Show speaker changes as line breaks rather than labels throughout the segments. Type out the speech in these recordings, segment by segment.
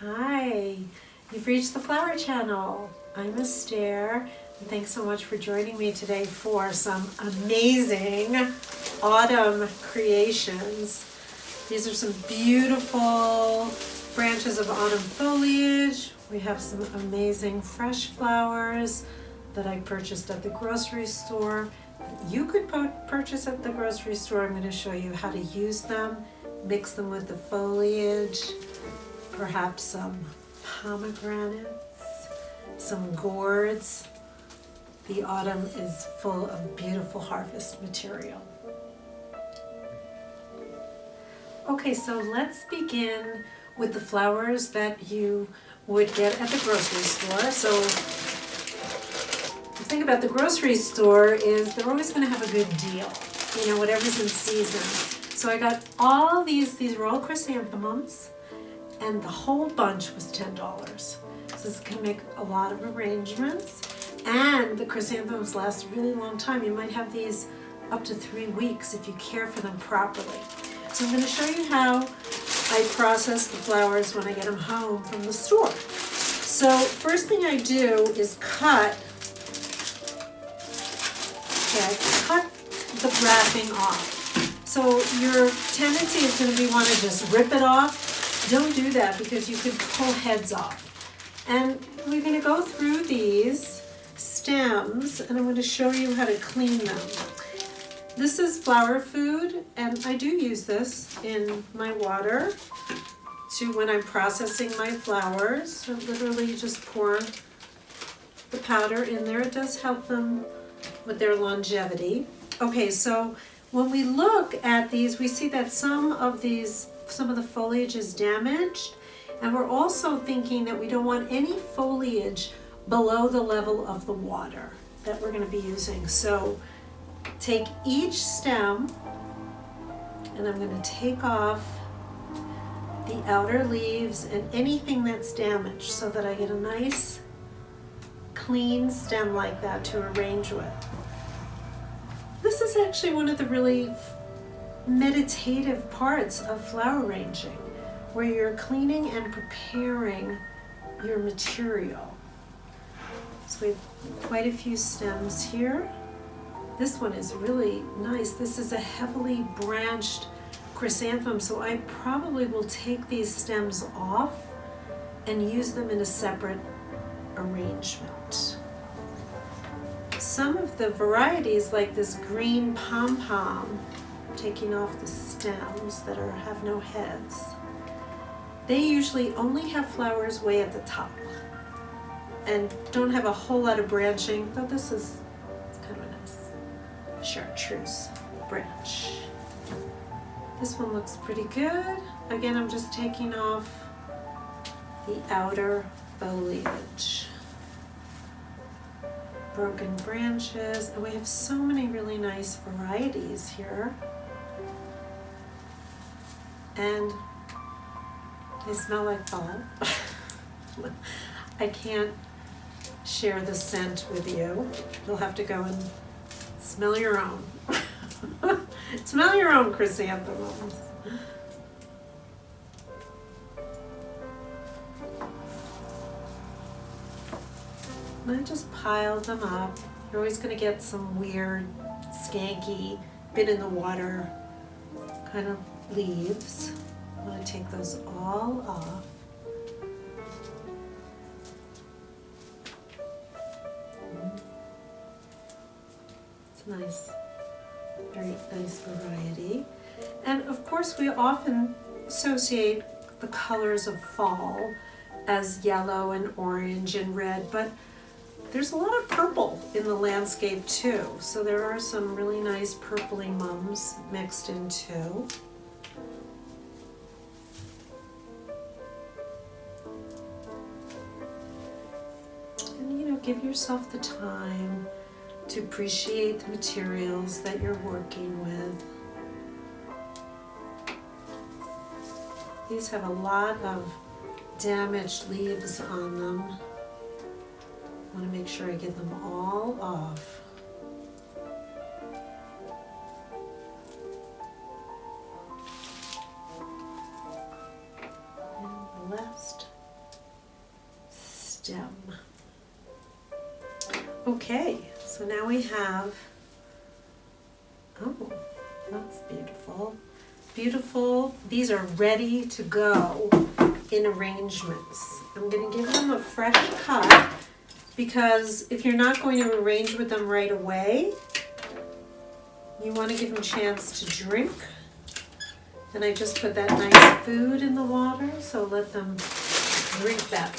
Hi, you've reached the Flower Channel. I'm Estere, and thanks so much for joining me today for some amazing autumn creations. These are some beautiful branches of autumn foliage. We have some amazing fresh flowers that I purchased at the grocery store. You could purchase at the grocery store. I'm going to show you how to use them, mix them with the foliage, perhaps some pomegranates, some gourds. The autumn is full of beautiful harvest material. Okay, so let's begin with the flowers that you would get at the grocery store. So the thing about the grocery store is they're always going to have a good deal, whatever's in season. So I got all these were all chrysanthemums, and the whole bunch was $10. So this can make a lot of arrangements, and the chrysanthemums last a really long time. You might have these up to 3 weeks if you care for them properly. So I'm going to show you how I process the flowers when I get them home from the store. So first thing I do is cut the wrapping off. So your tendency is going to be want to just rip it off. Don't do that because you could pull heads off. And we're going to go through these stems and I'm going to show you how to clean them. This is flower food, and I do use this in my water when I'm processing my flowers. So literally just pour the powder in there. It does help them with their longevity. Okay, so when we look at these, we see that some of the foliage is damaged, and we're also thinking that we don't want any foliage below the level of the water that we're going to be using. So take each stem, and I'm going to take off the outer leaves and anything that's damaged so that I get a nice clean stem like that to arrange with. This is actually one of the really meditative parts of flower arranging, where you're cleaning and preparing your material. So we have quite a few stems here. This one is really nice. This is a heavily branched chrysanthemum, so I probably will take these stems off and use them in a separate arrangement. Some of the varieties, like this green pom-pom, taking off the stems that have no heads, they usually only have flowers way at the top and don't have a whole lot of branching, though it's kind of a nice chartreuse branch. This one looks pretty good. Again, I'm just taking off the outer foliage. Broken branches, and we have so many really nice varieties here. And they smell like fall. I can't share the scent with you. You'll have to go and smell your own. Smell your own chrysanthemums. And I just pile them up. You're always going to get some weird, skanky, been in the water kind of leaves. I'm going to take those all off. It's nice, very nice variety. And of course we often associate the colors of fall as yellow and orange and red, but there's a lot of purple in the landscape too. So there are some really nice purpley mums mixed in too. And give yourself the time to appreciate the materials that you're working with. These have a lot of damaged leaves on them. I want to make sure I get them all off. And the last stem. Okay, so now we have, oh, that's beautiful. Beautiful. These are ready to go in arrangements. I'm going to give them a fresh cut because if you're not going to arrange with them right away, you want to give them a chance to drink. And I just put that nice food in the water, so let them drink that.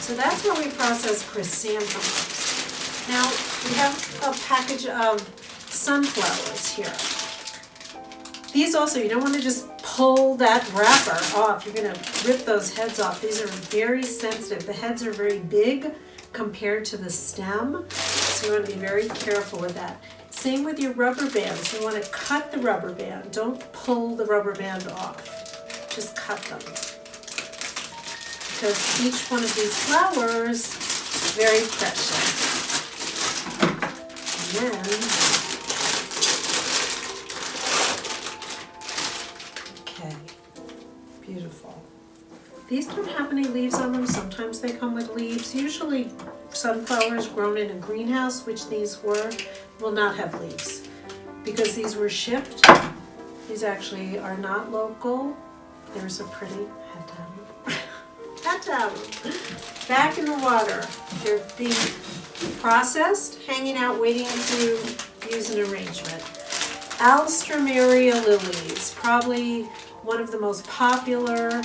So that's how we process chrysanthemums. Now we have a package of sunflowers here. These also, you don't want to just pull that wrapper off. You're going to rip those heads off. These are very sensitive. The heads are very big compared to the stem, so you want to be very careful with that. Same with your rubber bands. You want to cut the rubber band. Don't pull the rubber band off. Just cut them. Because each one of these flowers is very precious. And then, okay, beautiful. These don't have any leaves on them. Sometimes they come with leaves. Usually sunflowers grown in a greenhouse, which these were, will not have leaves. Because these were shipped, these actually are not local. There's a pretty back in the water. They're being processed, hanging out, waiting to use an arrangement. Alstroemeria lilies, probably one of the most popular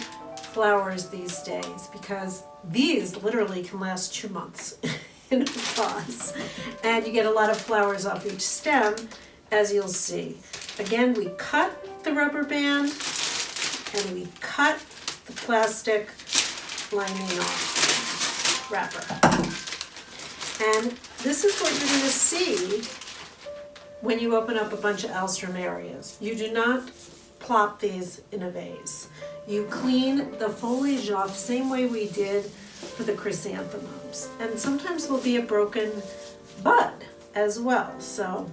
flowers these days because these literally can last 2 months in a vase. And you get a lot of flowers off each stem, as you'll see. Again, we cut the rubber band and we cut the plastic lining off wrapper. And this is what you're going to see when you open up a bunch of alstroemerias. You do not plop these in a vase. You clean the foliage off same way we did for the chrysanthemums. And sometimes will be a broken bud as well. So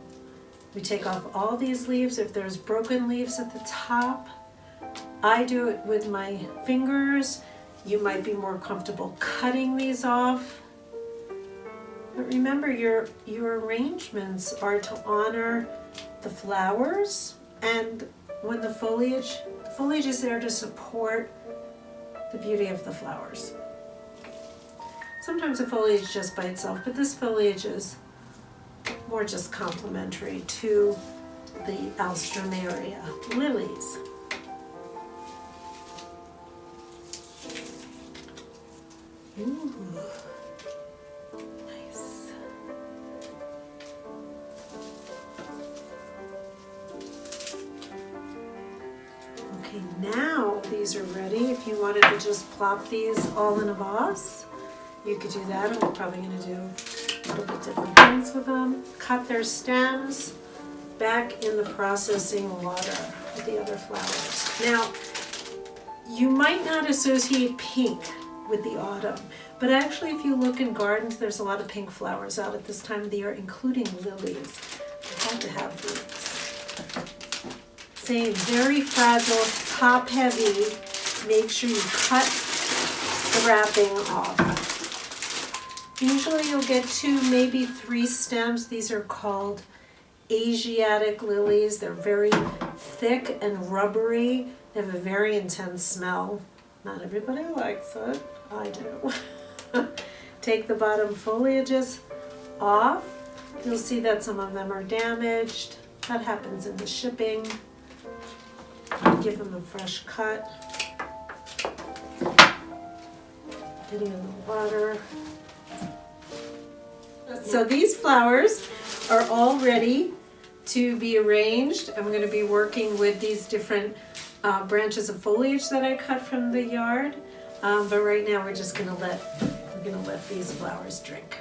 we take off all these leaves. If there's broken leaves at the top, I do it with my fingers. You might be more comfortable cutting these off. But remember, your arrangements are to honor the flowers, and when the foliage is there to support the beauty of the flowers. Sometimes the foliage just by itself, but this foliage is more just complementary to the Alstroemeria lilies. Ooh, nice. Okay, now these are ready. If you wanted to just plop these all in a vase, you could do that. And we're probably going to do a little bit different things with them. Cut their stems back in the processing water with the other flowers. Now, you might not associate pink with the autumn, but actually if you look in gardens, there's a lot of pink flowers out at this time of the year, including lilies. I had to have these. Same, very fragile, top heavy. Make sure you cut the wrapping off. Usually you'll get 2, maybe 3 stems. These are called Asiatic lilies. They're very thick and rubbery. They have a very intense smell. Not everybody likes it. I do. Take the bottom foliages off. You'll see that some of them are damaged. That happens in the shipping. Give them a fresh cut. Get it in the water. So these flowers are all ready to be arranged. I'm going to be working with these different branches of foliage that I cut from the yard. But right now we're just going to let these flowers drink.